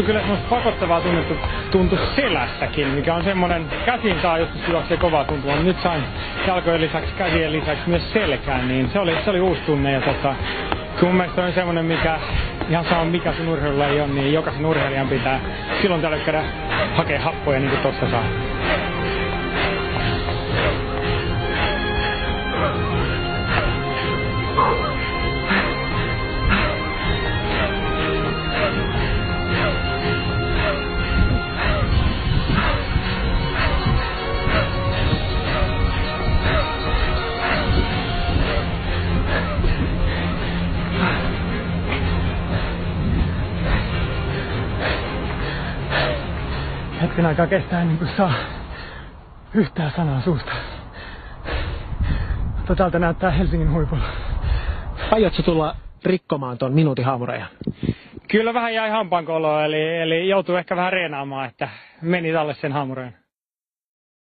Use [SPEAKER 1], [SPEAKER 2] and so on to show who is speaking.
[SPEAKER 1] kyllä semmoista pakottavaa tuntu selässäkin, mikä on semmonen, käsin saa joskus juoksee kovaa tuntua, mutta nyt sain jalkojen lisäksi, käsien lisäksi myös selkään, niin se oli uusi tunne ja mun mielestä on semmonen, mikä ihan sama mikä sun urheilulaji on, niin jokaisen urheilijan pitää silloin tällöin käydä hakea happoja niin kuin tossa saa. Hetken aikaa kestää ennen kuin saa yhtään sanaa suusta. Mutta täältä näyttää Helsingin huipulla.
[SPEAKER 2] Aiotko tulla rikkomaan ton minuutin haamurajan?
[SPEAKER 1] Kyllä vähän jäi hampaankoloon, eli joutuu ehkä vähän reenaamaan, että meni alle sen haamurajan.